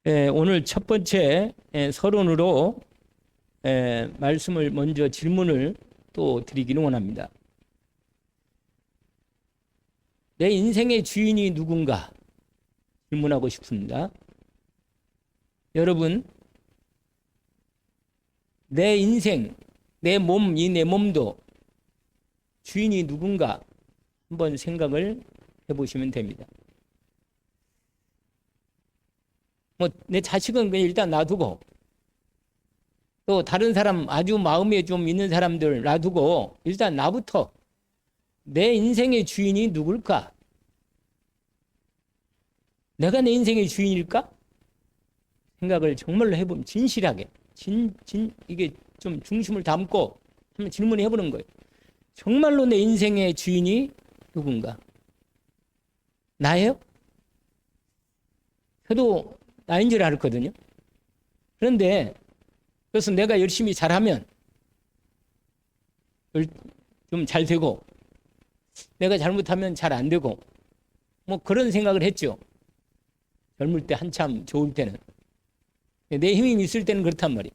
오늘 첫 번째 서론으로 말씀을 먼저 질문을 또 드리기는 원합니다. 내 인생의 주인이 누군가 질문하고 싶습니다. 여러분, 내 인생, 내 몸, 내 몸도 주인이 누군가 한번 생각을 해보시면 됩니다. 내 자식은 그냥 일단 놔두고, 또 다른 사람 아주 마음에 좀 있는 사람들 놔두고, 일단 나부터 내 인생의 주인이 누굴까? 내가 내 인생의 주인일까? 생각을 정말로 해보면 진실하게, 이게 좀 중심을 담고 한번 질문을 해보는 거예요. 정말로 내 인생의 주인이 누군가? 나예요? 저도 나인 줄 알았거든요. 그런데 그래서 내가 열심히 잘하면 좀 잘 되고, 내가 잘못하면 잘 안 되고, 그런 생각을 했죠. 젊을 때 한참 좋을 때는. 내 힘이 있을 때는 그렇단 말이에요.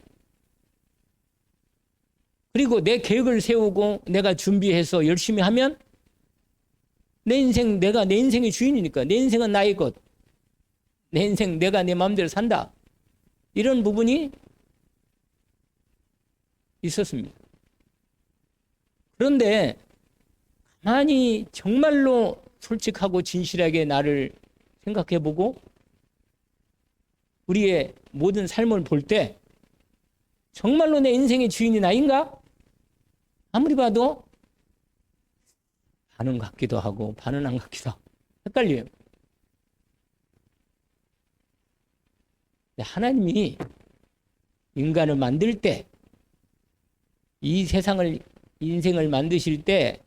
그리고 내 계획을 세우고 내가 준비해서 열심히 하면 내 인생, 내가 내 인생의 주인이니까, 내 인생은 나의 것, 내 인생 내가 내 마음대로 산다, 이런 부분이 있었습니다. 그런데 가만히 정말로 솔직하고 진실하게 나를 생각해보고 우리의 모든 삶을 볼 때 정말로 내 인생의 주인이 나인가? 아무리 봐도 반은 같기도 하고 반은 안 같기도 하고 헷갈려요. 하나님이 인간을 만들 때, 이 세상을, 인생을 만드실 때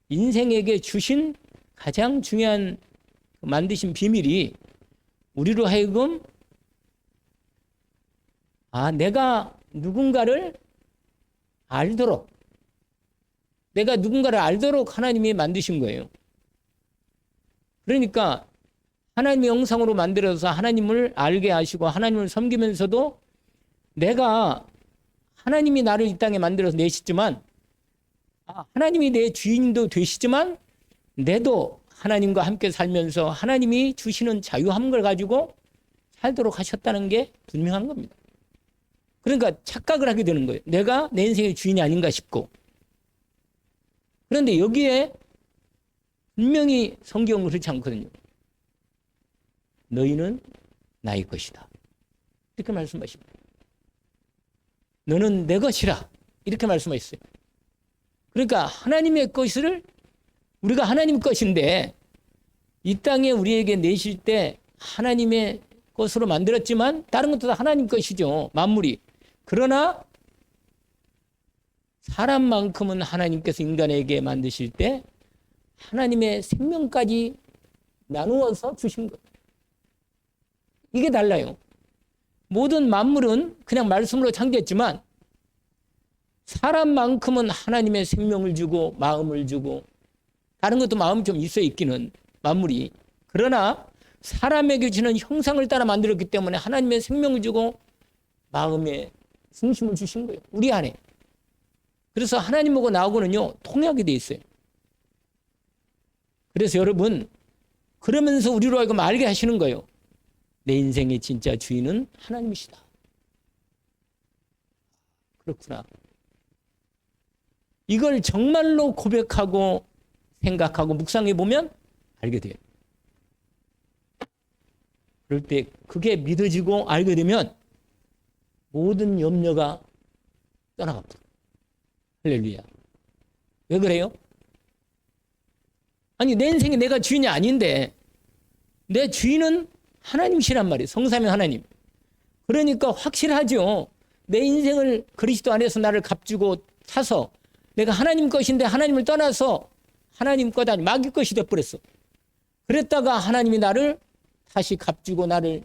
인생에게 주신 가장 중요한 만드신 비밀이 우리로 하여금 내가 누군가를 알도록, 내가 누군가를 알도록 하나님이 만드신 거예요. 그러니까 하나님의 형상으로 만들어서 하나님을 알게 하시고 하나님을 섬기면서도 내가, 하나님이 나를 이 땅에 만들어서 내시지만, 하나님이 내 주인도 되시지만 내도 하나님과 함께 살면서 하나님이 주시는 자유함을 가지고 살도록 하셨다는 게 분명한 겁니다. 그러니까 착각을 하게 되는 거예요. 내가 내 인생의 주인이 아닌가 싶고. 그런데 여기에 분명히 성경은 그렇지 않거든요. 너희는 나의 것이다, 이렇게 말씀하십니다. 너는 내 것이라, 이렇게 말씀하셨어요. 그러니까 하나님의 것을, 우리가 하나님 것인데 이 땅에 우리에게 내실 때 하나님의 것으로 만들었지만 다른 것도 다 하나님 것이죠, 만물이. 그러나 사람만큼은 하나님께서 인간에게 만드실 때 하나님의 생명까지 나누어서 주신 거예요. 이게 달라요. 모든 만물은 그냥 말씀으로 창조했지만 사람만큼은 하나님의 생명을 주고 마음을 주고, 다른 것도 마음 좀 있어 있기는 만물이. 그러나 사람에게 주는 형상을 따라 만들었기 때문에 하나님의 생명을 주고 마음에 중심을 주신 거예요, 우리 안에. 그래서 하나님하고 나하고는요 통하게 돼 있어요. 그래서 여러분, 그러면서 우리로 하여금 알게 하시는 거예요. 내 인생의 진짜 주인은 하나님이시다. 그렇구나. 이걸 정말로 고백하고 생각하고 묵상해 보면 알게 돼요. 그럴 때 그게 믿어지고 알게 되면 모든 염려가 떠나갑니다. 할렐루야. 왜 그래요? 아니, 내 인생에 내가 주인이 아닌데 내 주인은 하나님이시란 말이에요. 성삼위 하나님. 그러니까 확실하죠. 내 인생을 그리스도 안에서 나를 값주고 사서 내가 하나님 것인데 하나님을 떠나서 하나님 것 아니 마귀 것이 되어버렸어. 그랬다가 하나님이 나를 다시 값주고 나를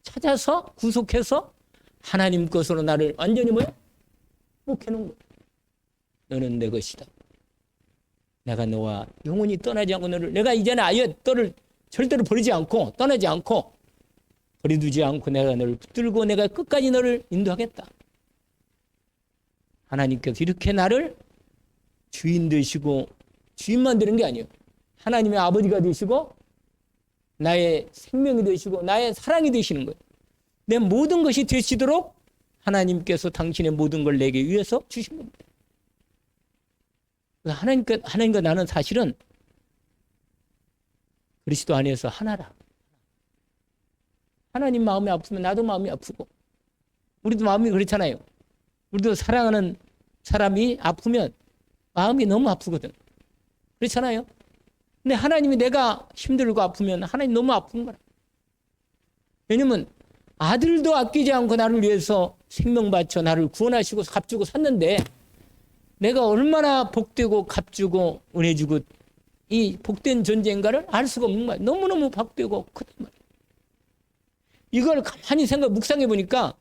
찾아서 구속해서 하나님 것으로 나를 완전히 복해놓은 거야. 너는 내 것이다. 내가 너와 영원히 떠나지 않고 너를, 내가 이제는 아예 너를 절대로 버리지 않고 떠나지 않고 버려두지 않고 내가 너를 붙들고 내가 끝까지 너를 인도하겠다. 하나님께서 이렇게 나를 주인 되시고, 주인만 되는 게 아니에요. 하나님의 아버지가 되시고 나의 생명이 되시고 나의 사랑이 되시는 거예요. 내 모든 것이 되시도록 하나님께서 당신의 모든 걸 내게 위해서 주신 겁니다. 하나님과 나는 사실은 그리스도 안에서 하나라. 하나님 마음이 아프면 나도 마음이 아프고, 우리도 마음이 그렇잖아요. 우리도 사랑하는 사람이 아프면 마음이 너무 아프거든. 그렇잖아요. 근데 하나님이 내가 힘들고 아프면 하나님 너무 아픈 거라. 왜냐면 아들도 아끼지 않고 나를 위해서 생명 바쳐 나를 구원하시고 값주고 샀는데, 내가 얼마나 복되고 값주고 은혜 주고 이 복된 존재인가를 알 수가 없는 거야. 너무너무 복되고 크단 말이야. 이걸 가만히 묵상해 보니까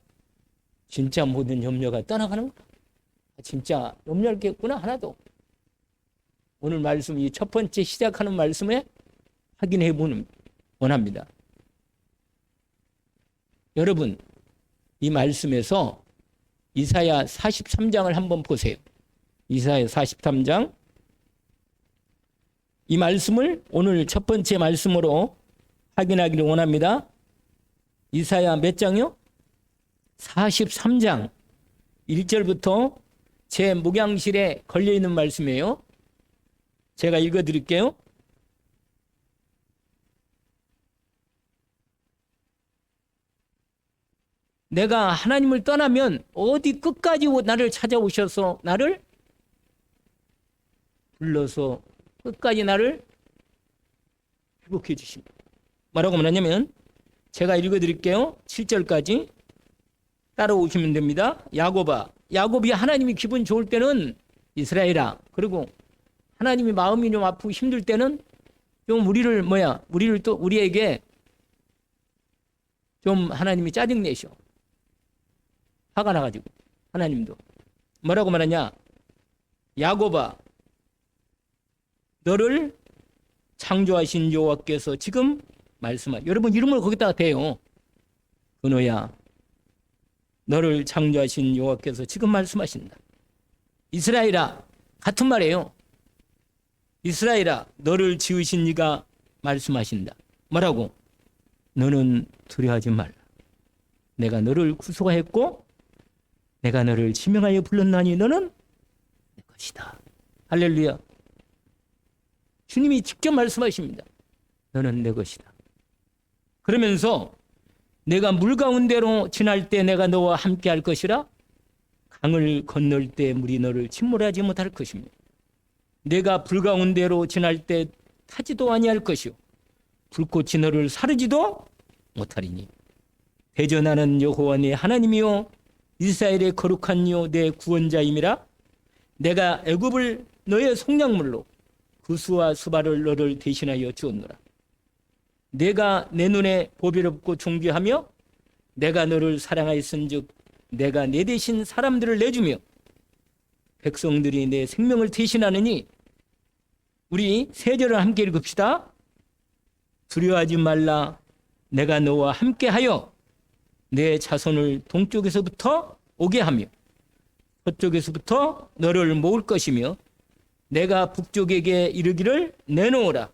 진짜 모든 염려가 떠나가는 거야. 진짜 염려할 게 없구나, 하나도. 오늘 말씀, 이 첫 번째 시작하는 말씀에 확인해 보는 원합니다. 여러분, 이 말씀에서 이사야 43장을 한번 보세요. 이사야 43장. 이 말씀을 오늘 첫 번째 말씀으로 확인하기를 원합니다. 이사야 몇 장이요? 43장 1절부터 제 목양실에 걸려있는 말씀이에요. 제가 읽어드릴게요. 내가 하나님을 떠나면 어디 끝까지 나를 찾아오셔서 나를 불러서 끝까지 나를 회복해 주십니다. 뭐라고 말하냐면, 제가 읽어드릴게요. 7절까지 따라오시면 됩니다. 야곱이 하나님이 기분 좋을 때는 이스라엘아, 그리고 하나님이 마음이 좀 아프고 힘들 때는 좀 우리에게 좀 하나님이 짜증내셔. 화가 나가지고. 하나님도 뭐라고 말하냐? 야곱아, 너를 창조하신 여호와께서 지금 말씀하시오. 여러분 이름을 거기다가 대요. 은호야, 너를 창조하신 여호와께서 지금 말씀하신다. 이스라엘아, 같은 말이에요. 이스라엘아, 너를 지으신 이가 말씀하신다. 뭐라고? 너는 두려워하지 말라. 내가 너를 구속하였고 내가 너를 지명하여 불렀나니 너는 내 것이다. 할렐루야. 주님이 직접 말씀하십니다. 너는 내 것이다. 그러면서 내가 물 가운데로 지날 때 내가 너와 함께 할 것이라. 강을 건널 때 물이 너를 침몰하지 못할 것입니다. 내가 불 가운데로 지날 때 타지도 아니할 것이요 불꽃이 너를 사르지도 못하리니. 대전하는 여호와 네 하나님이요 이스라엘의 거룩한 이요 내 구원자임이라. 내가 애굽을 너의 속량물로 구스와 수바를 너를 대신하여 주었노라. 내가 내 눈에 보배롭고 존귀하며 내가 너를 사랑하였은즉 내가 내 대신 사람들을 내주며 백성들이 내 생명을 대신하느니. 우리 세 절을 함께 읽읍시다. 두려워하지 말라. 내가 너와 함께하여 내 자손을 동쪽에서부터 오게 하며 서쪽에서부터 너를 모을 것이며 내가 북쪽에게 이르기를 내놓으라.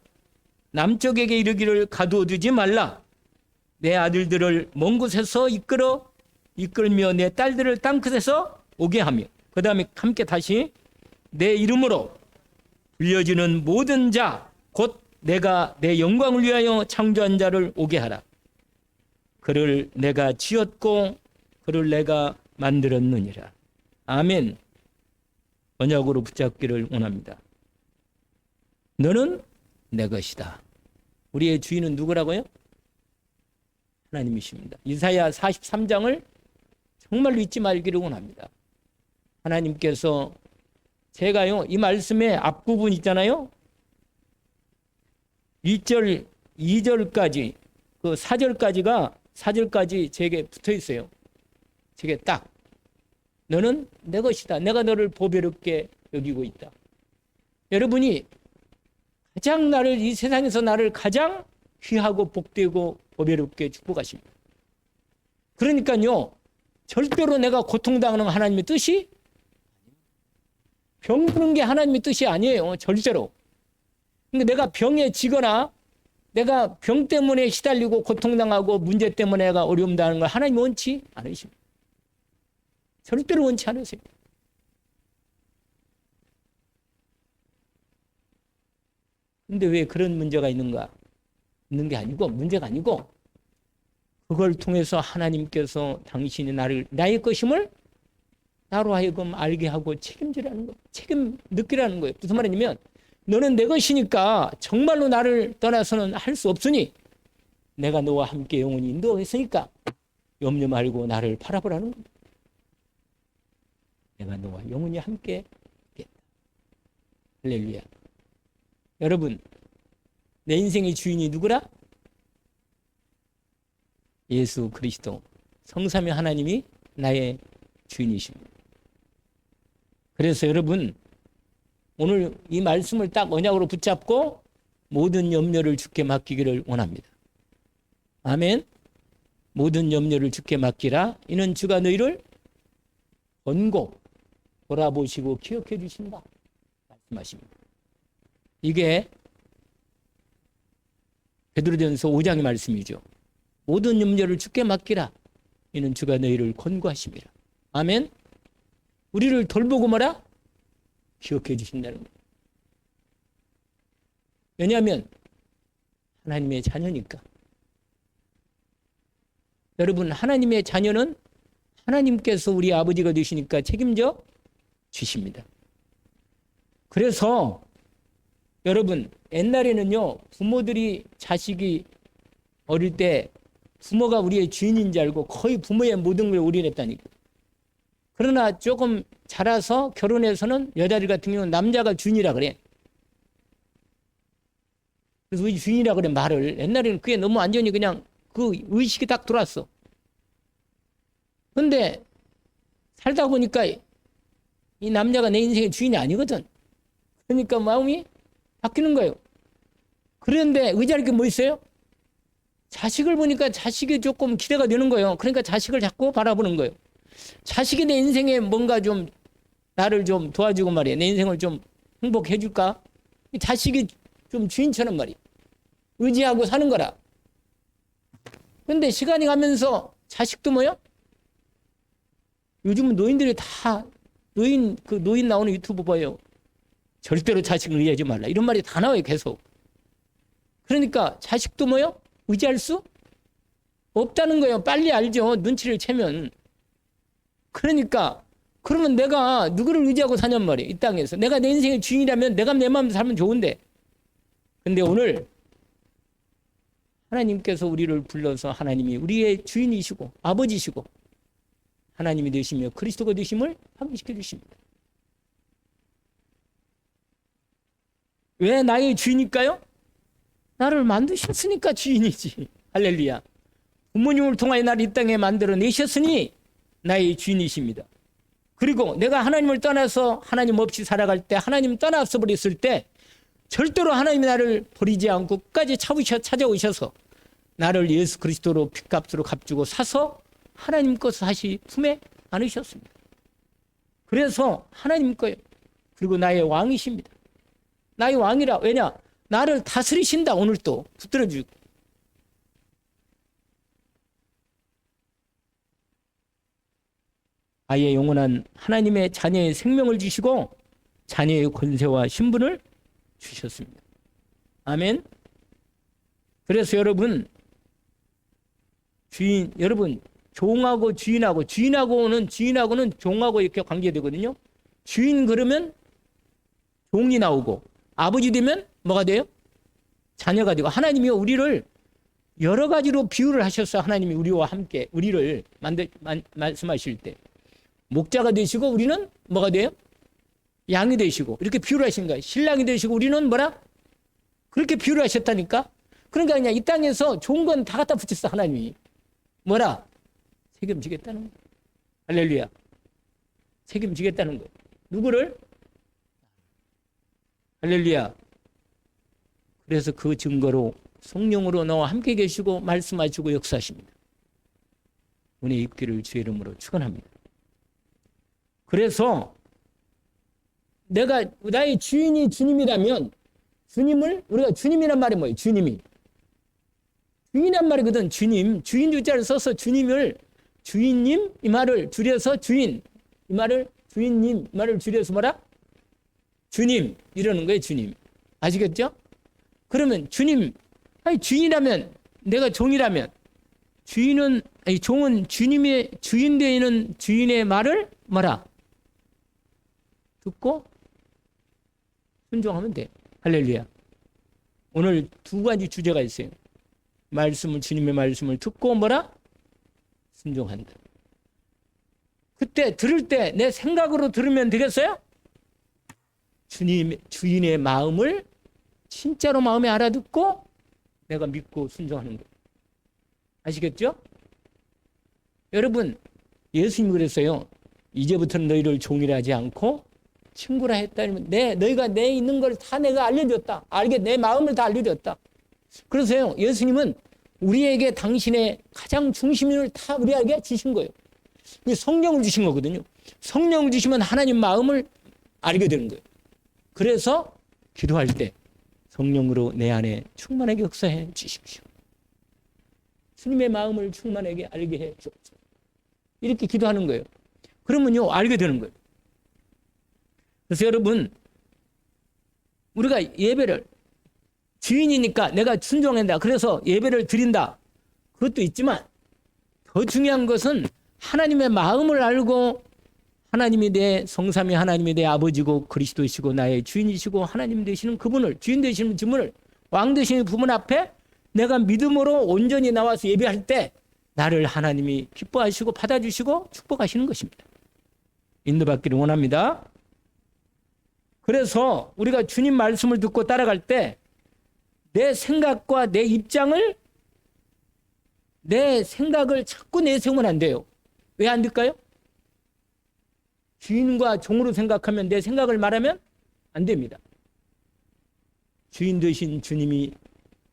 남쪽에게 이르기를 가두어두지 말라. 내 아들들을 먼 곳에서 이끌며 내 딸들을 땅끝에서 오게 하며. 그 다음에 함께 다시 내 이름으로 불려지는 모든 자 곧 내가 내 영광을 위하여 창조한 자를 오게 하라. 그를 내가 지었고 그를 내가 만들었느니라. 아멘. 언약으로 붙잡기를 원합니다. 너는 내 것이다. 우리의 주인은 누구라고요? 하나님이십니다. 이사야 43장을 정말로 잊지 말기를 원합니다. 하나님께서 제가요 이 말씀의 앞부분 있잖아요. 1절 2절까지 그 4절까지 제게 붙어 있어요. 제게 딱 너는 내 것이다. 내가 너를 보배롭게 여기고 있다. 여러분이 가장 이 세상에서 나를 가장 귀하고 복되고 보배롭게 축복하십니다. 그러니까요, 절대로 내가 고통당하는 하나님의 뜻이, 병 드는 게 하나님의 뜻이 아니에요. 절대로. 그러니까 내가 병에 지거나 내가 병 때문에 시달리고 고통당하고 문제 때문에 내가 어려움 당하는 걸 하나님 원치 않으십니다. 절대로 원치 않으세요. 근데 왜 그런 문제가 있는가? 있는 게 아니고, 문제가 아니고, 그걸 통해서 하나님께서 당신이 나의 것임을 나로 하여금 알게 하고 책임지라는 거, 책임 느끼라는 거예요. 무슨 말이냐면, 너는 내 것이니까 정말로 나를 떠나서는 할 수 없으니 내가 너와 함께 영원히 인도했으니까 염려 말고 나를 바라보라는 겁니다. 내가 너와 영원히 함께 있겠다. 할렐루야. 여러분, 내 인생의 주인이 누구라? 예수 그리스도 성삼위 하나님이 나의 주인이십니다. 그래서 여러분, 오늘 이 말씀을 딱 언약으로 붙잡고 모든 염려를 주께 맡기기를 원합니다. 아멘. 모든 염려를 주께 맡기라. 이는 주가 너희를 권고 돌아보시고 기억해 주신다 말씀하십니다. 이게 베드로전서 5장의 말씀이죠. 모든 염려를 주께 맡기라. 이는 주가 너희를 권고하심이라. 아멘. 우리를 돌보고 뭐라? 기억해 주신다는 거예요. 왜냐하면 하나님의 자녀니까. 여러분, 하나님의 자녀는 하나님께서 우리 아버지가 되시니까 책임져 주십니다. 그래서 여러분, 옛날에는요, 부모들이 자식이 어릴 때 부모가 우리의 주인인 줄 알고 거의 부모의 모든 걸 올인했다니까. 그러나 조금 자라서 결혼해서는 여자들 같은 경우는 남자가 주인이라 그래. 그래서 왜 주인이라 그래 말을. 옛날에는 그게 너무 완전히 그냥 그 의식이 딱 들어왔어. 근데 살다 보니까 이 남자가 내 인생의 주인이 아니거든. 그러니까 마음이 바뀌는 거예요. 그런데 의지할 게 뭐 있어요? 자식을 보니까 자식이 조금 기대가 되는 거예요. 그러니까 자식을 자꾸 바라보는 거예요. 자식이 내 인생에 뭔가 좀 나를 좀 도와주고 말이야. 내 인생을 좀 행복해 줄까? 자식이 좀 주인처럼 말이야. 의지하고 사는 거라. 근데 시간이 가면서 자식도 뭐야? 요즘은 노인들이 다 노인 나오는 유튜브 봐요. 절대로 자식을 의지하지 말라. 이런 말이 다 나와요, 계속. 그러니까 자식도 뭐요? 의지할 수 없다는 거예요. 빨리 알죠. 눈치를 채면. 그러니까 그러면 내가 누구를 의지하고 사냔 말이에요. 이 땅에서. 내가 내 인생의 주인이라면 내가 내 마음대로 살면 좋은데. 근데 오늘 하나님께서 우리를 불러서 하나님이 우리의 주인이시고 아버지시고 하나님이 되시며 그리스도가 되심을 확인시켜 주십니다. 왜 나의 주인일까요? 나를 만드셨으니까 주인이지. 할렐루야. 부모님을 통하여 나를 이 땅에 만들어 내셨으니 나의 주인이십니다. 그리고 내가 하나님을 떠나서 하나님 없이 살아갈 때, 하나님 떠나서 버렸을 때 절대로 하나님이 나를 버리지 않고 끝까지 찾아오셔서 나를 예수 그리스도로 핏값으로 값주고 사서 하나님 것을 다시 품에 안으셨습니다. 그래서 하나님 거예요. 그리고 나의 왕이십니다. 나의 왕이라. 왜냐? 나를 다스리신다. 오늘 또 붙들어주고. 아예 영원한 하나님의 자녀의 생명을 주시고 자녀의 권세와 신분을 주셨습니다. 아멘. 그래서 여러분, 여러분 종하고 주인하고는 종하고 이렇게 관계되거든요. 주인 그러면 종이 나오고 아버지 되면 뭐가 돼요? 자녀가 되고. 하나님이 우리를 여러 가지로 비유를 하셨어요. 하나님이 우리와 함께 우리를 말씀하실 때 목자가 되시고 우리는 뭐가 돼요? 양이 되시고 이렇게 비유를 하신 거예요. 신랑이 되시고 우리는 뭐라? 그렇게 비유를 하셨다니까. 그러니까 그냥 이 땅에서 좋은 건 다 갖다 붙였어. 하나님이 뭐라? 책임지겠다는 거예요. 할렐루야. 책임지겠다는 거예요. 누구를? 할렐루야. 그래서 그 증거로 성령으로 너와 함께 계시고 말씀하시고 역사하십니다. 은혜 입기를 주의 이름으로 축원합니다. 그래서 내가 나의 주인이 주님이라면 주님을 우리가 주님이란 말이 뭐예요? 주인이란 말이거든. 주님. 주인 주자를 써서 주님을 주인님 이 말을 줄여서 주인 이 말을 주인님 이 말을 줄여서 뭐라? 주님 이러는 거예요. 주님. 아시겠죠? 그러면 주님 아니 주인이라면 내가 종이라면 주인은 아니 종은 주님의 주인 되는 주인의 말을 뭐라? 듣고 순종하면 돼. 할렐루야. 오늘 두 가지 주제가 있어요. 말씀을 주님의 말씀을 듣고 뭐라? 순종한다. 그때 들을 때 내 생각으로 들으면 되겠어요? 주인의 마음을 진짜로 마음에 알아듣고 내가 믿고 순종하는 거예요. 아시겠죠? 여러분 예수님이 그랬어요. 이제부터는 너희를 종이라 하지 않고 친구라 했다면 너희가 내 있는 걸 다 내가 알려줬다. 내 마음을 다 알려줬다. 그래서요 예수님은 우리에게 당신의 가장 중심을 다 우리에게 주신 거예요. 성령을 주신 거거든요. 성령을 주시면 하나님 마음을 알게 되는 거예요. 그래서 기도할 때 성령으로 내 안에 충만하게 역사해 주십시오. 주님의 마음을 충만하게 알게 해 주옵소서. 이렇게 기도하는 거예요. 그러면요 알게 되는 거예요. 그래서 여러분 우리가 예배를 주인이니까 내가 순종한다. 그래서 예배를 드린다. 그것도 있지만 더 중요한 것은 하나님의 마음을 알고 하나님이 내 성삼위 하나님이 내 아버지고 그리스도이시고 나의 주인이시고 하나님 되시는 그분을 주인 되시는 주문을 왕 되시는 부분 앞에 내가 믿음으로 온전히 나와서 예배할 때 나를 하나님이 기뻐하시고 받아주시고 축복하시는 것입니다. 인도받기를 원합니다. 그래서 우리가 주님 말씀을 듣고 따라갈 때 내 생각과 내 입장을 내 생각을 자꾸 내세우면 안 돼요. 왜 안 될까요? 주인과 종으로 생각하면 내 생각을 말하면 안 됩니다. 주인 되신 주님이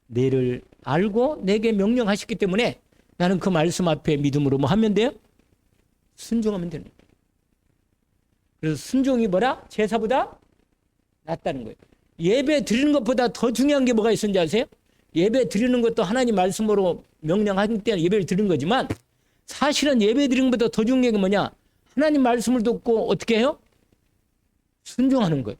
내를 알고 내게 명령하셨기 때문에 나는 그 말씀 앞에 믿음으로 뭐 하면 돼요? 순종하면 되는 거예요. 그래서 순종이 뭐라? 제사보다 낫다는 거예요. 예배 드리는 것보다 더 중요한 게 뭐가 있는지 아세요? 예배 드리는 것도 하나님 말씀으로 명령하기 때문에 예배를 드리는 거지만 사실은 예배 드리는 것보다 더 중요한 게 뭐냐? 하나님 말씀을 듣고 어떻게 해요? 순종하는 거예요.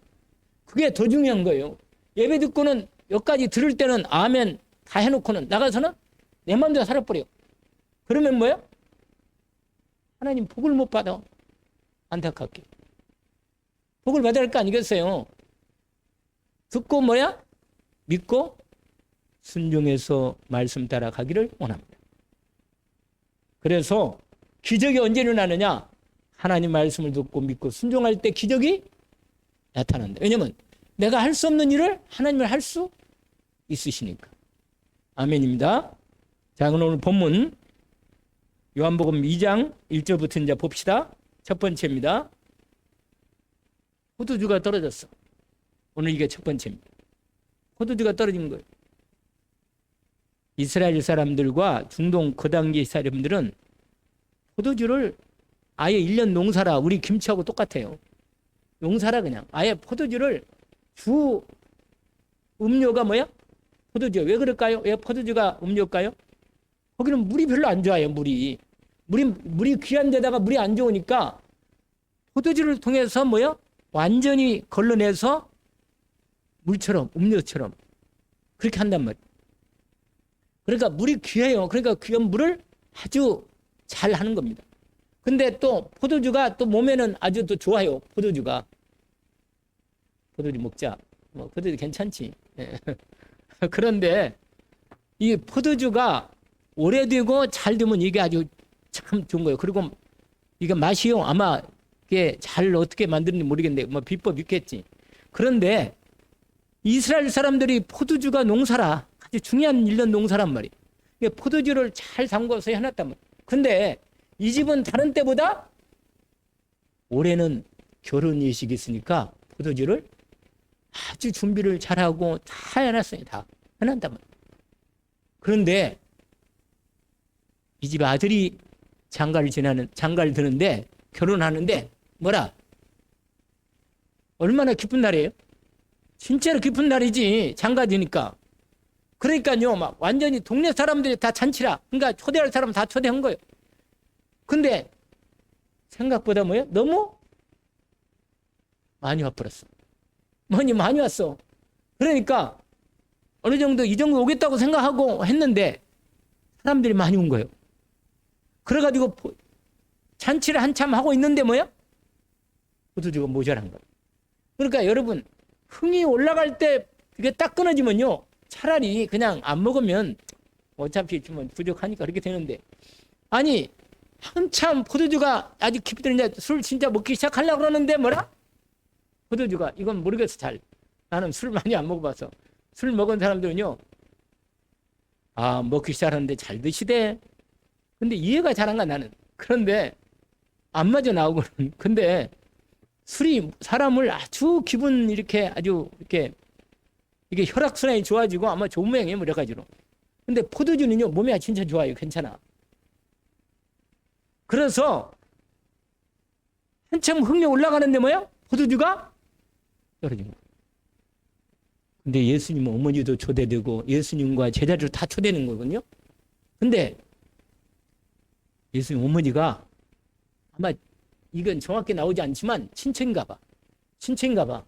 그게 더 중요한 거예요. 예배 듣고는 여기까지 들을 때는 아멘 다 해놓고는 나가서는 내 마음대로 살아버려. 그러면 뭐예요? 하나님 복을 못 받아. 안타깝게. 복을 받아야 할 거 아니겠어요? 듣고 뭐야? 믿고 순종해서 말씀 따라 가기를 원합니다. 그래서 기적이 언제 일어나느냐? 하나님 말씀을 듣고 믿고 순종할 때 기적이 나타난다. 왜냐면 내가 할 수 없는 일을 하나님을 할 수 있으시니까. 아멘입니다. 자, 그럼 오늘 본문 요한복음 2장 1절부터 이제 봅시다. 첫 번째입니다. 포도주가 떨어졌어. 오늘 이게 첫 번째입니다. 포도주가 떨어진 거예요. 이스라엘 사람들과 중동 그 당시 사람들은 포도주를 아예 1년 농사라 우리 김치하고 똑같아요. 농사라 그냥 아예 포도주를 주 음료가 뭐야? 포도주. 왜 그럴까요? 왜 포도주가 음료일까요? 거기는 물이 별로 안 좋아요. 물이 귀한 데다가 물이 안 좋으니까 포도주를 통해서 뭐야? 완전히 걸러내서 물처럼 음료처럼 그렇게 한단 말이에요. 그러니까 물이 귀해요. 그러니까 귀한 물을 아주 잘 하는 겁니다. 근데 또 포도주가 또 몸에는 아주 또 좋아요. 포도주가. 포도주 먹자. 뭐 포도주 괜찮지. 그런데 이 포도주가 오래되고 잘 되면 이게 아주 참 좋은 거예요. 그리고 이게 맛이요. 아마 이게 잘 어떻게 만드는지 모르겠는데 뭐 비법 있겠지. 그런데 이스라엘 사람들이 포도주가 농사라 아주 중요한 1년 농사란 말이에요. 포도주를 잘 담궈서 해놨단 말이에요. 근데 이 집은 다른 때보다 올해는 결혼 예식이 있으니까 포도주를 아주 준비를 잘하고 다 해놨어요. 다 해놨단 말이에요. 그런데 이 집 아들이 장가를 드는데 결혼하는데 뭐라? 얼마나 기쁜 날이에요? 진짜로 기쁜 날이지. 장가 드니까. 그러니까요, 막 완전히 동네 사람들이 다 잔치라. 그러니까 초대할 사람 다 초대한 거예요. 근데 생각보다 뭐예요? 너무 많이 와버렸어. 많이 왔어. 그러니까 어느 정도 이 정도 오겠다고 생각하고 했는데 사람들이 많이 온 거예요. 그래가지고 잔치를 한참 하고 있는데 뭐야? 포도주가 모자란 거예요. 그러니까 여러분, 흥이 올라갈 때 이게 딱 끊어지면요, 차라리 그냥 안 먹으면 어차피 좀 부족하니까 그렇게 되는데, 아니 한참 포도주가 아주 깊이 들는데 술 진짜 먹기 시작하려고 그러는데 뭐라? 포도주가 이건 모르겠어. 잘 나는 술 많이 안 먹어봐서. 술 먹은 사람들은요, 아 먹기 시작하는데 잘 드시대. 근데 이해가 잘 안 가 나는. 그런데 안 맞아 나오고는. 근데 술이 사람을 아주 기분 이렇게 아주 이렇게 이게 혈액순환이 좋아지고 아마 좋은 모양이에요, 여러 가지로. 근데 포도주는요, 몸에 진짜 좋아요. 괜찮아. 그래서 한참 흥이 올라가는데 뭐야? 포도주가 떨어진 거예요. 근데 예수님 어머니도 초대되고 예수님과 제자들 다 초대되는 거거든요. 근데 예수님 어머니가 아마 이건 정확히 나오지 않지만 친척인가 봐.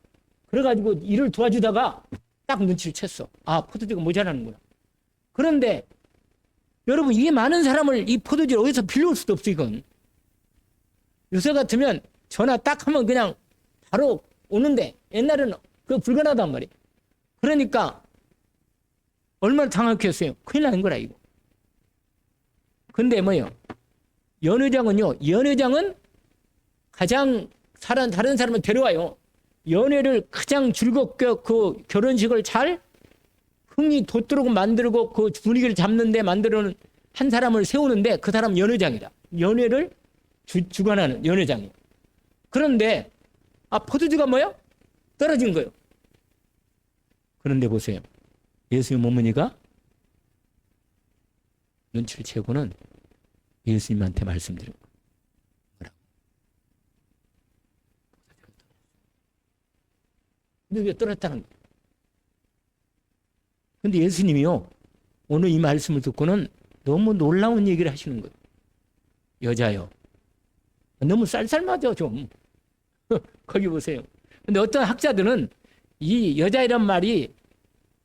그래가지고 일을 도와주다가 딱 눈치를 챘어. 아, 포도주가 모자라는구나. 그런데 여러분, 이게 많은 사람을 이 포도주를 어디서 빌려올 수도 없어. 이건 요새 같으면 전화 딱 하면 그냥 바로 오는데 옛날에는 그거 불가능하단 말이에요. 그러니까 얼마나 당황했겠어요. 큰일 나는 거라 이거. 근데 뭐요? 연회장은 가장 다른 사람을 데려와요. 연회를 가장 즐겁게 그 결혼식을 잘 흥이 돋도록 만들고 그 분위기를 잡는데 만들어는 한 사람을 세우는데 그 사람 연회장이다. 연회를 주관하는 연회장이에요. 그런데 포도주가 뭐야? 떨어진 거예요. 그런데 보세요. 예수님 어머니가 눈치를 채고는 예수님한테 말씀드린 거예요. 포도주가 떨어졌다는 거예요. 근데 예수님이요, 오늘 이 말씀을 듣고는 너무 놀라운 얘기를 하시는 거예요. 여자요, 너무 쌀쌀맞아 좀. 거기 보세요. 근데 어떤 학자들은 이 여자이란 말이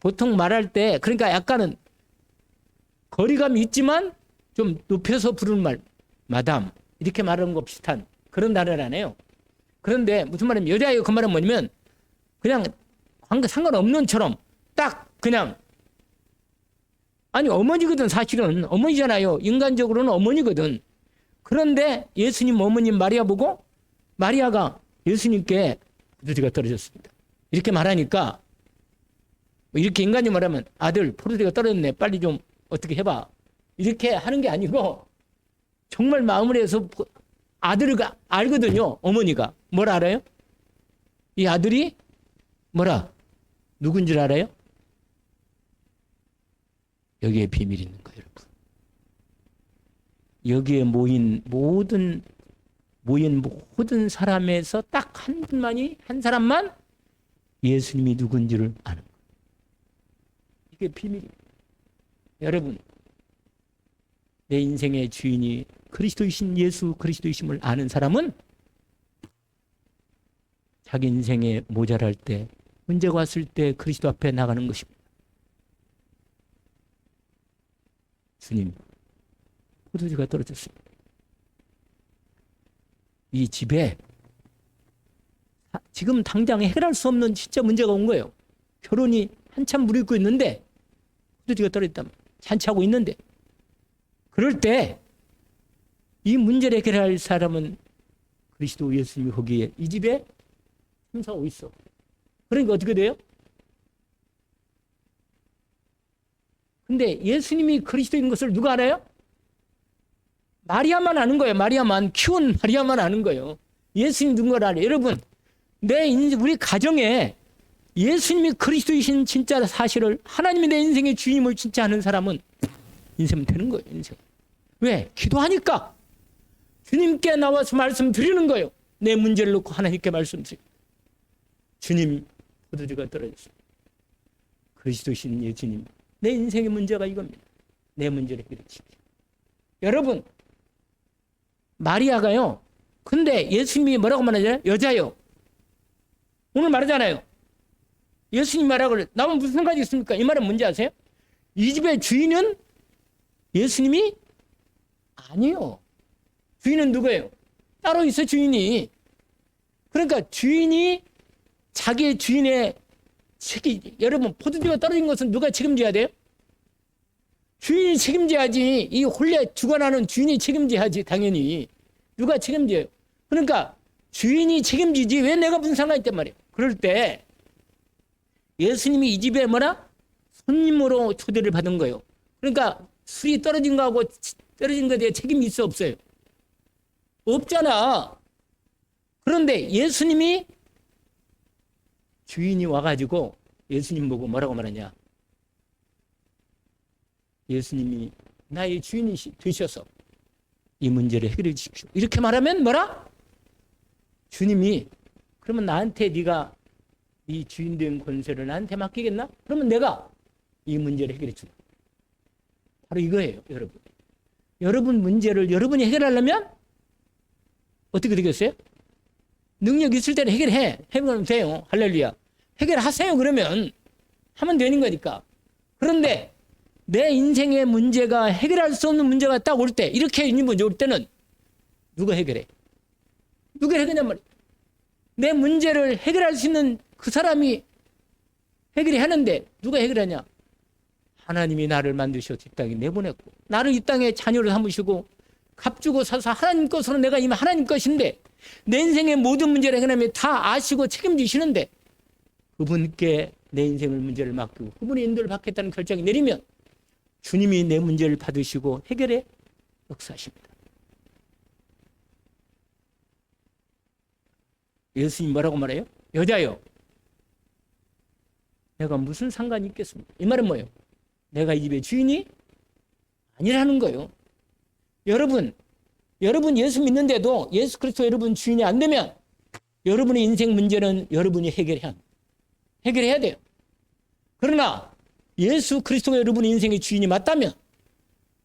보통 말할 때 그러니까 약간은 거리감이 있지만 좀 높여서 부르는 말, 마담 이렇게 말하는 거 비슷한 그런 단어라네요. 그런데 무슨 말이냐면 여자예요, 그 말은 뭐냐면 그냥 상관없는처럼 딱 그냥, 아니 어머니거든. 사실은 어머니잖아요. 인간적으로는 어머니거든. 그런데 예수님 어머님 마리아 보고 마리아가 예수님께 포도주가 떨어졌습니다 이렇게 말하니까, 이렇게 인간이 말하면 아들 포도주가 떨어졌네, 빨리 좀 어떻게 해봐, 이렇게 하는 게 아니고 정말 마음을 해서 아들을 알거든요. 어머니가 뭘 알아요? 이 아들이 뭐라 누군 줄 알아요? 여기에 비밀이 있는 거예요, 여러분. 여기에 모인 모든 사람에서 딱 한 사람만 예수님이 누군지를 아는 거예요. 이게 비밀이에요. 여러분, 내 인생의 주인이 그리스도이신 예수 그리스도이심을 아는 사람은 자기 인생에 모자랄 때, 문제가 왔을 때 그리스도 앞에 나가는 것입니다. 주님, 포도주가 떨어졌습니다. 이 집에 지금 당장 해결할 수 없는 진짜 문제가 온 거예요. 결혼이 한참 무르익고 있는데 포도주가 떨어졌다. 잔치하고 있는데, 그럴 때 이 문제를 해결할 사람은 그리스도 예수님이 거기에 이 집에 참석하고 있어. 그러니까 어떻게 돼요? 근데 예수님이 그리스도인 것을 누가 알아요? 마리아만 아는 거예요. 마리아만, 키운 마리아만 아는 거예요. 예수님 누군가를 알아요. 여러분, 우리 가정에 예수님이 그리스도이신 진짜 사실을, 하나님이 내 인생의 주임을 진짜 아는 사람은 인생은 되는 거예요. 인생. 왜? 기도하니까. 주님께 나와서 말씀드리는 거예요. 내 문제를 놓고 하나님께 말씀드립니다. 주님, 포도주가 떨어졌습니다. 그리스도신 예수님, 내 인생의 문제가 이겁니다. 내 문제를 해결해 주십시오. 여러분, 마리아가요, 근데 예수님이 뭐라고 말하잖아요? 여자요. 오늘 말하잖아요. 예수님 말하고 나면 무슨 상관이 있습니까? 이 말은 뭔지 아세요? 이 집의 주인은 예수님이 아니요. 주인은 누구예요? 따로 있어, 주인이. 그러니까 주인이 자기의 주인의 여러분, 포도주가 떨어진 것은 누가 책임져야 돼요? 주인이 책임져야지. 이 홀려 죽어나는 주인이 책임져야지, 당연히. 누가 책임져요? 그러니까 주인이 책임지지 왜 내가 무슨 상관이 있단 말이에요. 그럴 때 예수님이 이 집에 뭐라? 손님으로 초대를 받은 거예요. 그러니까 술이 떨어진 거하고 떨어진 것에 대해 책임이 있어, 없어요? 없잖아. 그런데 예수님이 주인이 와가지고 예수님 보고 뭐라고 말하냐? 예수님이 나의 주인이 되셔서 이 문제를 해결해 주십시오. 이렇게 말하면 뭐라? 주님이 그러면 나한테 네가 네 주인 된 권세를 나한테 맡기겠나? 그러면 내가 이 문제를 해결해 준다. 바로 이거예요, 여러분. 여러분 문제를 여러분이 해결하려면 어떻게 되겠어요? 능력 있을 때는 해결하면 돼요. 할렐루야. 해결하세요. 그러면 하면 되는 거니까. 그런데 내 인생의 문제가 해결할 수 없는 문제가 딱 올 때, 이렇게 있는 문제 올 때는 누가 해결해? 누가 해결하냔 말이야. 내 문제를 해결할 수 있는 그 사람이 해결이 하는데 누가 해결하냐? 하나님이 나를 만드셔서 이 땅에 내보냈고 나를 이 땅에 자녀를 삼으시고 값주고 사서 하나님 것으로 내가 이미 하나님 것인데 내 인생의 모든 문제를 해결하면 다 아시고 책임지시는데 그분께 내 인생의 문제를 맡기고 그분의 인도를 받겠다는 결정이 내리면 주님이 내 문제를 받으시고 해결해 역사하십니다. 예수님 뭐라고 말해요? 여자요, 내가 무슨 상관이 있겠습니까? 이 말은 뭐예요? 내가 이 집의 주인이 아니라는 거예요. 여러분 예수 믿는데도 예수 그리스도 여러분 주인이 안 되면 여러분의 인생 문제는 여러분이 해결해야 돼요. 그러나 예수 그리스도가 여러분의 인생의 주인이 맞다면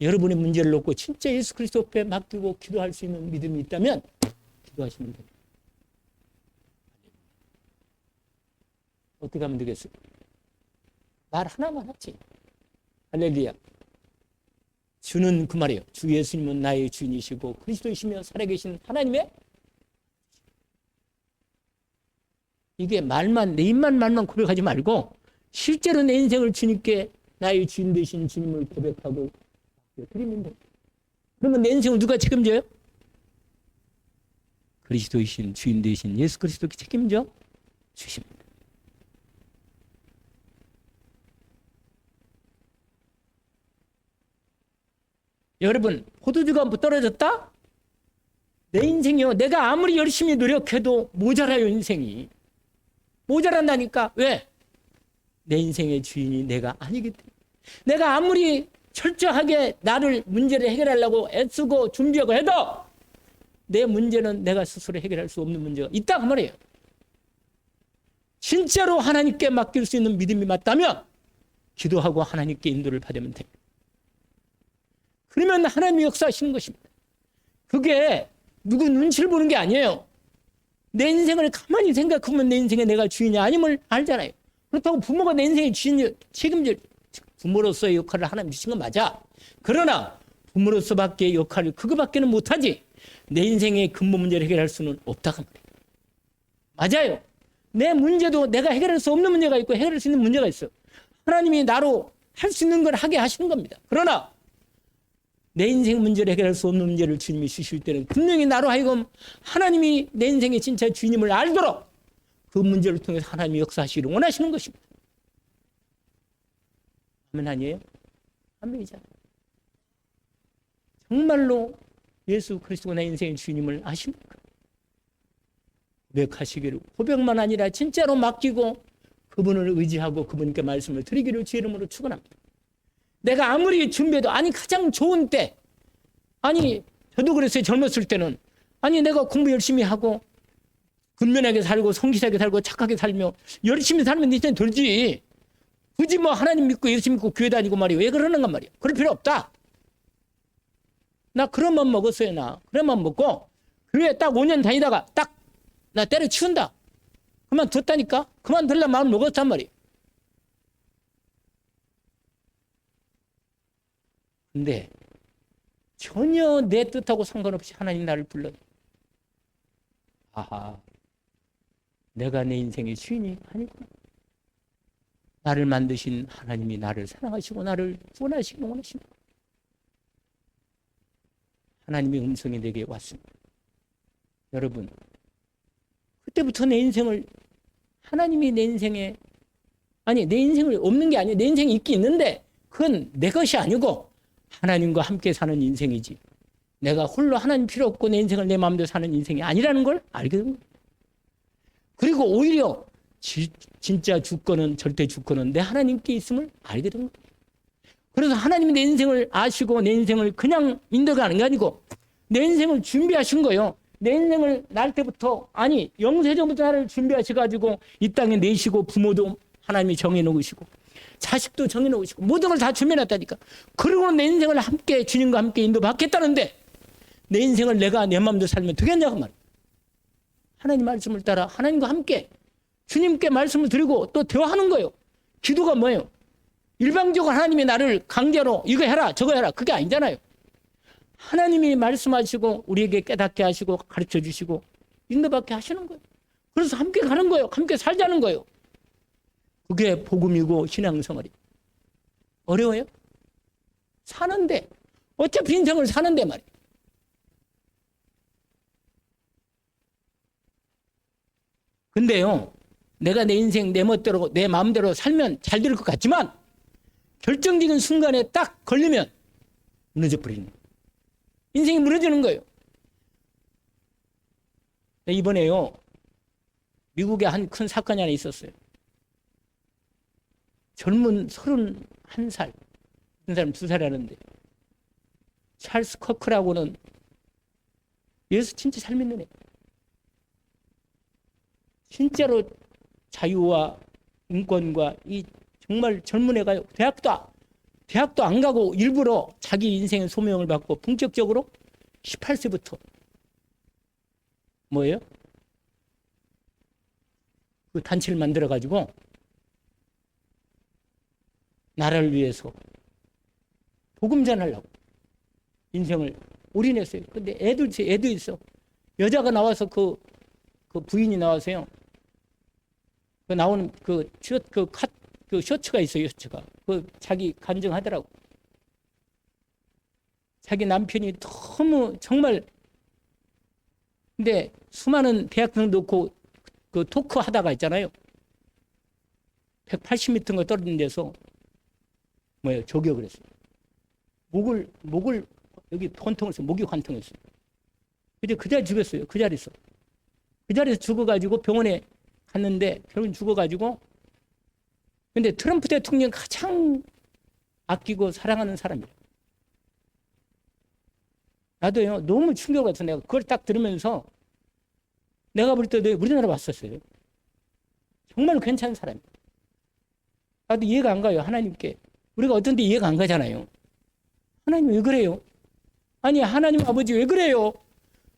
여러분의 문제를 놓고 진짜 예수 그리스도 앞에 맡기고 기도할 수 있는 믿음이 있다면 기도하시면 됩니다. 어떻게 하면 되겠어요? 말 하나만 하지. 할렐루야. 주는 그 말이에요. 주 예수님은 나의 주인이시고 그리스도이시며 살아계신 하나님의, 이게 말만 내 입만 말만 고백하지 말고 실제로 내 인생을 주님께 나의 주인 되신 주님을 고백하고 드리면 돼요. 그러면 내 인생을 누가 책임져요? 그리스도이신 주인 되신 예수 그리스도께 책임져 주십니다. 여러분, 포도주가 떨어졌다? 내 인생이요. 내가 아무리 열심히 노력해도 모자라요, 인생이. 모자란다니까. 왜? 내 인생의 주인이 내가 아니기 때문에. 내가 아무리 철저하게 나를 문제를 해결하려고 애쓰고 준비하고 해도 내 문제는 내가 스스로 해결할 수 없는 문제가 있다 그 말이에요. 진짜로 하나님께 맡길 수 있는 믿음이 맞다면 기도하고 하나님께 인도를 받으면 됩니다. 그러면 하나님이 역사하시는 것입니다. 그게 누구 눈치를 보는 게 아니에요. 내 인생을 가만히 생각하면 내 인생에 내가 주인이 아님을 알잖아요. 그렇다고 부모가 내 인생의 주인을 책임질, 부모로서의 역할을 하나님 주신 건 맞아. 그러나 부모로서밖에 역할을 그거밖에는 못하지 내 인생의 근본 문제를 해결할 수는 없다고 말이에요. 맞아요. 내 문제도 내가 해결할 수 없는 문제가 있고 해결할 수 있는 문제가 있어요. 하나님이 나로 할 수 있는 걸 하게 하시는 겁니다. 그러나 내 인생 문제를 해결할 수 없는 문제를 주님이 주실 때는 분명히 나로 하여금 하나님이 내 인생의 진짜 주님을 알도록 그 문제를 통해서 하나님이 역사하시기를 원하시는 것입니다. 아멘 아니에요? 아멘이잖아요. 정말로 예수 그리스도가 내 인생의 주님을 아십니까? 고백하시기를, 고백만 아니라 진짜로 맡기고 그분을 의지하고 그분께 말씀을 드리기를 주의 이름으로 축원합니다. 내가 아무리 준비해도, 아니 가장 좋은 때, 아니 저도 그랬어요. 젊었을 때는. 아니 내가 공부 열심히 하고 근면하게 살고 성실하게 살고 착하게 살며 열심히 살면 인생 돌지. 굳이 뭐 하나님 믿고 예수 믿고 교회 다니고 말이야. 왜 그러는가 말이야. 그럴 필요 없다. 나 그런 맘 먹었어요. 나 그런 맘 먹고 교회 딱 5년 다니다가 딱 나 때려치운다. 그만뒀다니까. 그만둘라 마음 먹었단 말이야. 근데 전혀 내 뜻하고 상관없이 하나님 나를 불러요. 아하, 내가 내 인생의 주인이 아니구나. 나를 만드신 하나님이 나를 사랑하시고 나를 구원하시고 원하시고 하나님의 음성이 내게 왔습니다. 여러분, 그때부터 내 인생을 하나님이 내 인생에 아니 내 인생을 없는 게 아니에요. 내 인생이 있긴 있는데 그건 내 것이 아니고 하나님과 함께 사는 인생이지. 내가 홀로 하나님 필요 없고 내 인생을 내 마음대로 사는 인생이 아니라는 걸 알게 된 거예요. 그리고 오히려 진짜 주권은 절대 주권은 내 하나님께 있음을 알게 된 거예요. 그래서 하나님이 내 인생을 아시고 내 인생을 그냥 인도가는 게 아니고 내 인생을 준비하신 거예요. 내 인생을 날 때부터 아니 영세전부터 나를 준비하셔가지고 이 땅에 내시고 부모도 하나님이 정해놓으시고 자식도 정해놓으시고 모든 걸 다 준비해놨다니까. 그리고 내 인생을 함께 주님과 함께 인도받겠다는데 내 인생을 내가 내 마음대로 살면 되겠냐고 말이야. 하나님 말씀을 따라 하나님과 함께 주님께 말씀을 드리고 또 대화하는 거예요. 기도가 뭐예요? 일방적으로 하나님이 나를 강제로 이거 해라 저거 해라 그게 아니잖아요. 하나님이 말씀하시고 우리에게 깨닫게 하시고 가르쳐 주시고 인도받게 하시는 거예요. 그래서 함께 가는 거예요. 함께 살자는 거예요. 그게 복음이고 신앙생활이 어려워요? 사는데 어차피 인생을 사는데 말이에요. 근데요, 내가 내 인생 내 멋대로 내 마음대로 살면 잘 될 것 같지만 결정적인 순간에 딱 걸리면 무너져버리는 거예요. 인생이 무너지는 거예요. 이번에요, 미국에 한 큰 사건이 하나 있었어요. 젊은 31살, 그 사람 2살이라는데 찰스 커크라고는 예수 진짜 잘 믿는 애. 진짜로 자유와 인권과 이 정말 젊은 애가 대학도 안 가고 일부러 자기 인생의 소명을 받고 본격적으로 18세부터 뭐예요? 그 단체를 만들어 가지고 나라를 위해서 복음 전하려고 인생을 올인했어요. 근데 애도 있어. 여자가 나와서 그 부인이 나와서요. 그 나오는 그 셔츠가 있어요. 셔츠가 그 자기 간증하더라고. 자기 남편이 너무 정말 근데 수많은 대학생 놓고 그 토크 하다가 있잖아요. 180m 거 떨어진 데서 뭐예요? 조격을 했어요. 목을 여기 관통했어요. 목이 관통했어요. 근데 그 자리에 죽였어요. 그 자리에서 죽어가지고 병원에 갔는데 결국은 죽어가지고 근데 트럼프 대통령 가장 아끼고 사랑하는 사람이에요. 나도요 너무 충격을 받아서 내가 그걸 딱 들으면서 내가 볼 때도 우리나라 왔었어요. 정말 괜찮은 사람이에요. 나도 이해가 안 가요. 하나님께. 우리가 어떤 데 이해가 안 가잖아요. 하나님 왜 그래요? 아니 하나님 아버지 왜 그래요?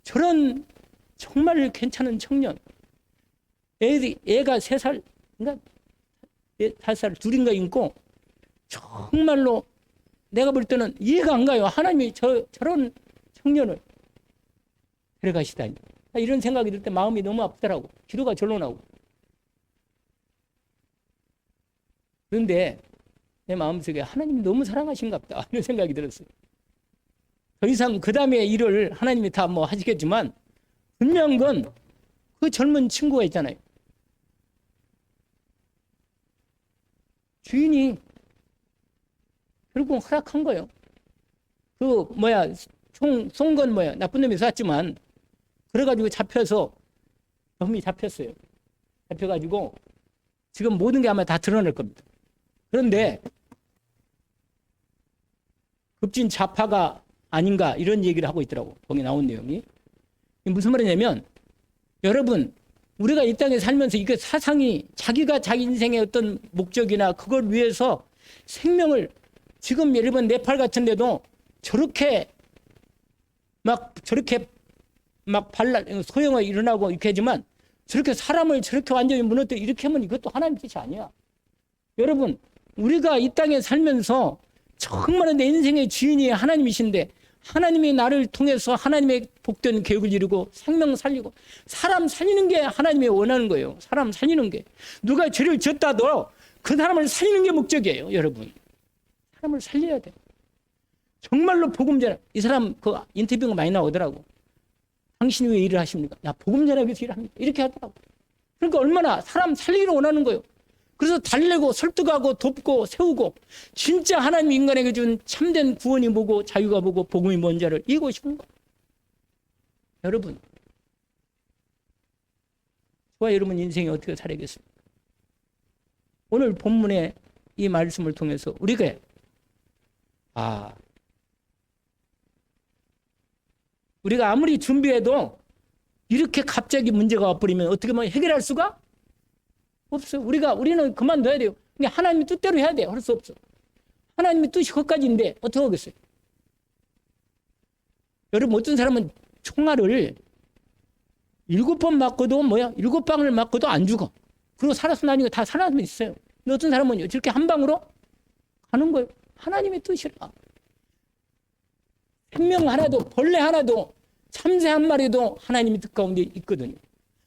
저런 정말 괜찮은 청년. 애가 3살, 그러니까 5살 둘인가 있고 정말로 내가 볼 때는 이해가 안 가요. 하나님이 저런 청년을 데려가시다니. 이런 생각이 들 때 마음이 너무 아프더라고. 기도가 절로 나오고. 그런데 내 마음속에 하나님이 너무 사랑하신가 보다 이런 생각이 들었어요. 더 이상 그 다음에 일을 하나님이 다 뭐 하시겠지만 분명한 건 그 젊은 친구가 있잖아요. 주인이 결국 허락한 거예요. 쏜 건 나쁜 놈이 쐈지만 그래가지고 잡혀서 혐의 잡혔어요. 잡혀가지고 지금 모든 게 아마 다 드러날 겁니다. 그런데 급진 좌파가 아닌가 이런 얘기를 하고 있더라고. 거기 나온 내용이. 무슨 말이냐면 여러분 우리가 이 땅에 살면서 이게 사상이 자기가 자기 인생의 어떤 목적이나 그걸 위해서 생명을 지금 여러분 네팔 같은 데도 저렇게 막 발라 소형이 일어나고 이렇게 하지만 저렇게 사람을 저렇게 완전히 무너뜨려 이렇게 하면 이것도 하나님 뜻이 아니야. 여러분 우리가 이 땅에 살면서 정말 내 인생의 주인이 하나님이신데 하나님이 나를 통해서 하나님의 복된 계획을 이루고 생명 살리고 사람 살리는 게 하나님이 원하는 거예요. 사람 살리는 게. 누가 죄를 지었다도 그 사람을 살리는 게 목적이에요. 여러분. 사람을 살려야 돼. 정말로 복음 전하. 이 사람 그 인터뷰가 많이 나오더라고. 당신이 왜 일을 하십니까? 나 복음 전하기 위해서 일합니다. 이렇게 하더라고. 그러니까 얼마나 사람 살리기를 원하는 거예요. 그래서 달래고 설득하고 돕고 세우고 진짜 하나님 인간에게 준 참된 구원이 뭐고 자유가 뭐고 복음이 뭔지를 이기고 싶은 거예요. 여러분 저와 여러분 인생이 어떻게 살아야겠습니까? 오늘 본문의 이 말씀을 통해서 우리가 우리가 아무리 준비해도 이렇게 갑자기 문제가 와버리면 어떻게 해결할 수가 없어요. 우리는 그만둬야 돼요. 그냥 하나님의 뜻대로 해야 돼요. 할 수 없어. 하나님의 뜻이 거기까지인데 어떻게 하겠어요? 여러분 어떤 사람은 총알을 7번 맞고도 7방을 맞고도 안 죽어. 그리고 살아서 나니까 다 살아남아 있어요. 근데 어떤 사람은요 저렇게 한 방으로 가는 거예요. 하나님의 뜻이라. 생명 하나도 벌레 하나도 참새 한 마리도 하나님의 뜻 가운데 있거든요.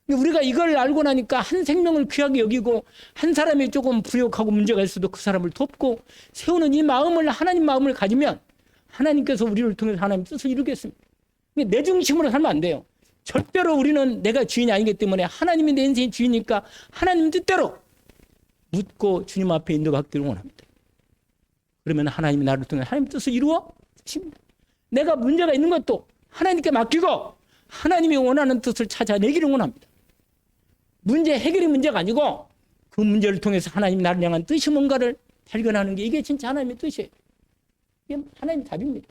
우리가 이걸 알고 나니까 한 생명을 귀하게 여기고 한 사람이 조금 부족하고 문제가 있어도 그 사람을 돕고 세우는 이 마음을 하나님 마음을 가지면 하나님께서 우리를 통해서 하나님 뜻을 이루겠습니다. 내 중심으로 살면 안 돼요. 절대로 우리는 내가 주인이 아니기 때문에 하나님이 내 인생의 주인이니까 하나님 뜻대로 묻고 주님 앞에 인도받기를 원합니다. 그러면 하나님이 나를 통해 하나님 뜻을 이루어 주십니다. 내가 문제가 있는 것도 하나님께 맡기고 하나님이 원하는 뜻을 찾아내기를 원합니다. 문제 해결이 문제가 아니고 그 문제를 통해서 하나님 나를 향한 뜻이 뭔가를 발견하는 게 이게 진짜 하나님의 뜻이에요. 이게 하나님의 답입니다.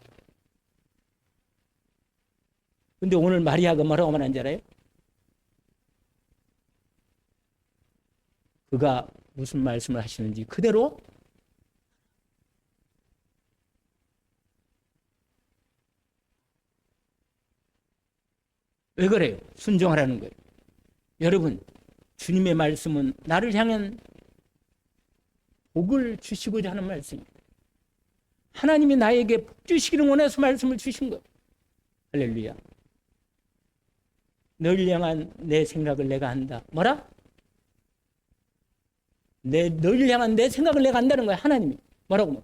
근데 오늘 마리아가 뭐라고 말하는지 알아요? 그가 무슨 말씀을 하시는지 그대로 왜 그래요? 순종하라는 거예요. 여러분 주님의 말씀은 나를 향한 복을 주시고자 하는 말씀입니다. 하나님이 나에게 복 주시기를 원해서 말씀을 주신 거예요. 할렐루야. 널 향한 내 생각을 내가 한다. 뭐라? 널 향한 내 생각을 내가 한다는 거야. 하나님이. 뭐라고?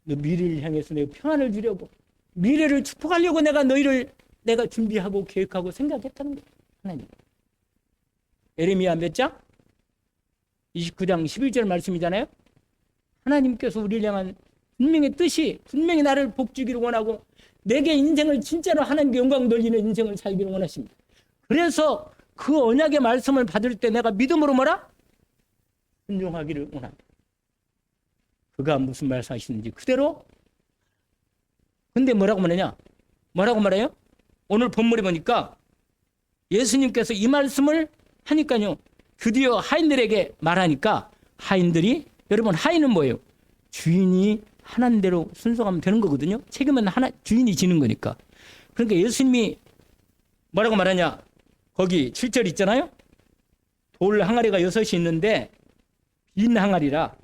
너 미래를 향해서 내가 평안을 주려고 미래를 축복하려고 내가 준비하고 계획하고 생각했다는 거예요. 하나님. 예레미야 몇 장? 29장 11절 말씀이잖아요. 하나님께서 우리를 향한 분명히 뜻이 분명히 나를 복주기를 원하고 내게 인생을 진짜로 하나님께 영광 돌리는 인생을 살기를 원하십니다. 그래서 그 언약의 말씀을 받을 때 내가 믿음으로 뭐라? 순종하기를 원합니다. 그가 무슨 말씀하시는지 그대로. 근데 뭐라고 말하냐? 뭐라고 말해요? 오늘 본문에 보니까 예수님께서 이 말씀을 하니까요. 드디어 하인들에게 말하니까 하인들이 여러분 하인은 뭐예요? 주인이 하나님 대로 순종하면 되는 거거든요. 책임은 주인이 지는 거니까. 그러니까 예수님이 뭐라고 말하냐? 거기 7절 있잖아요. 돌 항아리가 6이 있는데 빈 항아리라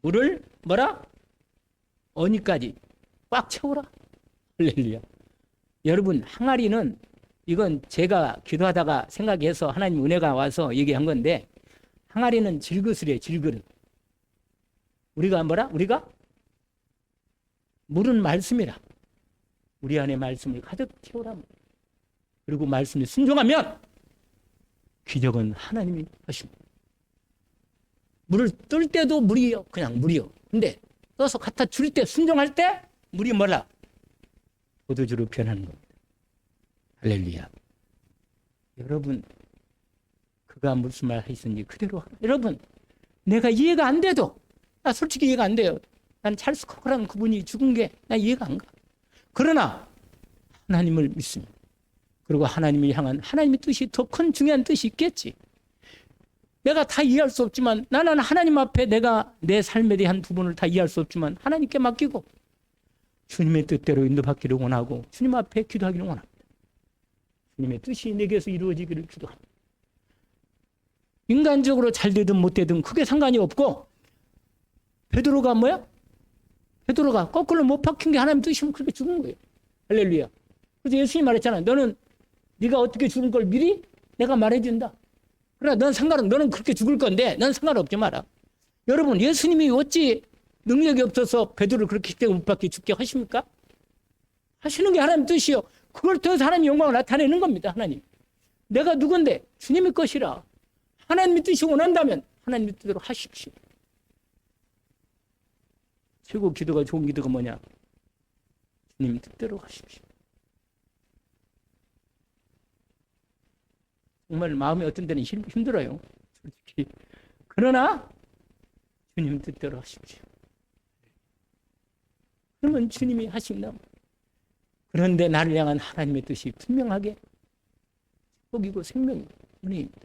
물을 뭐라? 어니까지 꽉 채우라. 할렐루야. 여러분 항아리는 이건 제가 기도하다가 생각해서 하나님 은혜가 와서 얘기한 건데 항아리는 질그릇이에요. 질그릇. 우리가 뭐라? 우리가 물은 말씀이라. 우리 안에 말씀을 가득 채우라. 그리고 말씀에 순종하면 기적은 하나님이 하십니다. 물을 뜰 때도 물이요. 그냥 물이요. 근데 떠서 갖다 줄 때 순종할 때 물이 뭐라? 포도주로 변하는 겁니다. 할렐루야. 여러분 그가 무슨 말 하셨는지 그대로 여러분 내가 이해가 안 돼도 나 솔직히 이해가 안 돼요. 난 찰스 코크라는 그분이 죽은 게 나 이해가 안 가. 그러나 하나님을 믿습니다. 그리고 하나님을 향한 하나님의 뜻이 더 큰 중요한 뜻이 있겠지. 내가 다 이해할 수 없지만 나는 하나님 앞에 내가 내 삶에 대한 부분을 다 이해할 수 없지만 하나님께 맡기고 주님의 뜻대로 인도받기를 원하고 주님 앞에 기도하기를 원합니다. 주님의 뜻이 내게서 이루어지기를 기도합니다. 인간적으로 잘 되든 못 되든 크게 상관이 없고 베드로가 뭐야? 베드로가 거꾸로 못 박힌 게 하나님 뜻이면 그렇게 죽은 거예요. 할렐루야. 그래서 예수님이 말했잖아. 너는 네가 어떻게 죽을 걸 미리 내가 말해준다. 그래, 너는 그렇게 죽을 건데 넌 상관없지 마라. 여러분, 예수님이 어찌 능력이 없어서 베드로를 그렇게 쉽게 못 박게 죽게 하십니까? 하시는 게 하나님 뜻이요. 그걸 통해서 하나님 영광을 나타내는 겁니다. 하나님. 내가 누군데? 주님의 것이라. 하나님의 뜻이 원한다면 하나님의 뜻대로 하십시오. 최고 기도가 좋은 기도가 뭐냐? 주님 뜻대로 하십시오. 정말 마음이 어떤 때는 힘들어요. 솔직히. 그러나 주님 뜻대로 하십시오. 그러면 주님이 하신다. 그런데 나를 향한 하나님의 뜻이 분명하게 축복이고 생명이고 은혜입니다.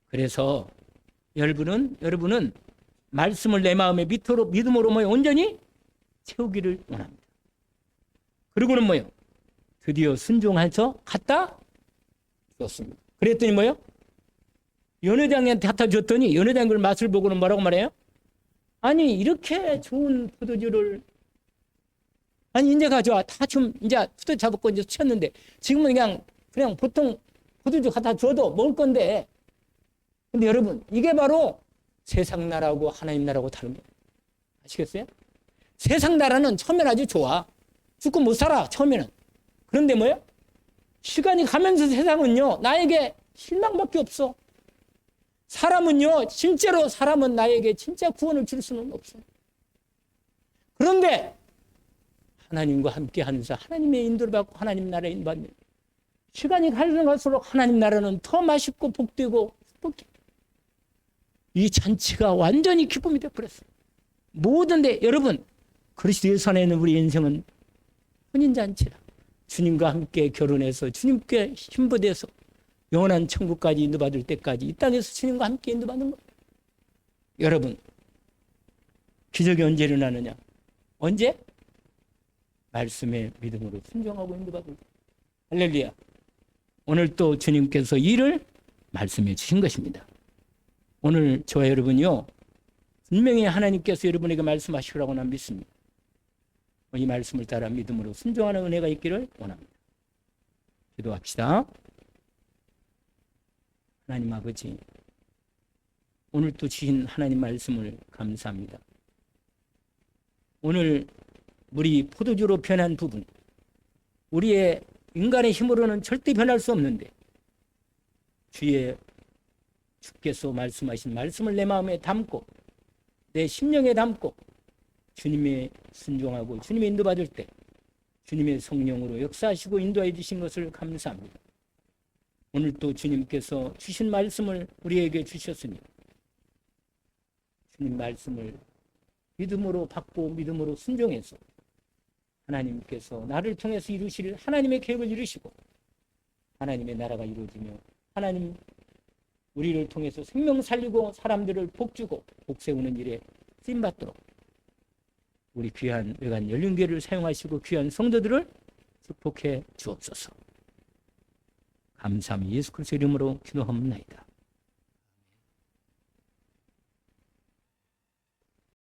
그래서 여러분은 말씀을 내 마음에 믿음으로 뭐요? 온전히 채우기를 원합니다. 그리고는 뭐요? 드디어 순종해서 갖다 줬습니다. 그랬더니 뭐요? 연회장한테 갖다 줬더니 연회장이 그 맛을 보고는 뭐라고 말해요? 아니 이렇게 좋은 포도주를 아니 이제 가져와 다 좀 이제 포도 잡았고 이제 치웠는데 지금은 그냥 보통 포도주 갖다 줘도 먹을 건데 근데 여러분 이게 바로 세상 나라하고 하나님 나라하고 다른 거예요. 아시겠어요? 세상 나라는 처음엔 아주 좋아. 죽고 못 살아 처음에는. 그런데 뭐예요? 시간이 가면서 세상은요 나에게 실망밖에 없어. 사람은요 실제로 사람은 나에게 진짜 구원을 줄 수는 없어요. 그런데 하나님과 함께 하면서 하나님의 인도를 받고 하나님 나라에 인도받는 시간이 갈수록 하나님 나라는 더 맛있고 복되고 행복해. 이 잔치가 완전히 기쁨이 되어버렸어요. 모든데 여러분 그리스도 예수 안에 있는 우리 인생은 혼인잔치라. 주님과 함께 결혼해서 주님께 힘부돼서 영원한 천국까지 인도받을 때까지 이 땅에서 주님과 함께 인도받는 거예요. 여러분 기적이 언제 일어나느냐? 언제? 말씀의 믿음으로 순종하고 인도받을 때. 할렐루야. 오늘 또 주님께서 이를 말씀해 주신 것입니다. 오늘 저와 여러분이요 분명히 하나님께서 여러분에게 말씀하시라고 난 믿습니다. 이 말씀을 따라 믿음으로 순종하는 은혜가 있기를 원합니다. 기도합시다. 하나님 아버지, 오늘 또 주신 하나님 말씀을 감사합니다. 오늘 우리 포도주로 변한 부분, 우리의 인간의 힘으로는 절대 변할 수 없는데 주께서 말씀하신 말씀을 내 마음에 담고 내 심령에 담고 주님의 순종하고 주님의 인도받을 때 주님의 성령으로 역사하시고 인도해 주신 것을 감사합니다. 오늘 또 주님께서 주신 말씀을 우리에게 주셨으니 주님 말씀을 믿음으로 받고 믿음으로 순종해서 하나님께서 나를 통해서 이루실 하나님의 계획을 이루시고 하나님의 나라가 이루어지며 하나님 우리를 통해서 생명 살리고 사람들을 복주고 복세우는 일에 쓰임받도록 우리 귀한 외관 연륜교회를 사용하시고 귀한 성도들을 축복해 주옵소서. 감사합니다. 예수 그리스도 이름으로 기도합니다.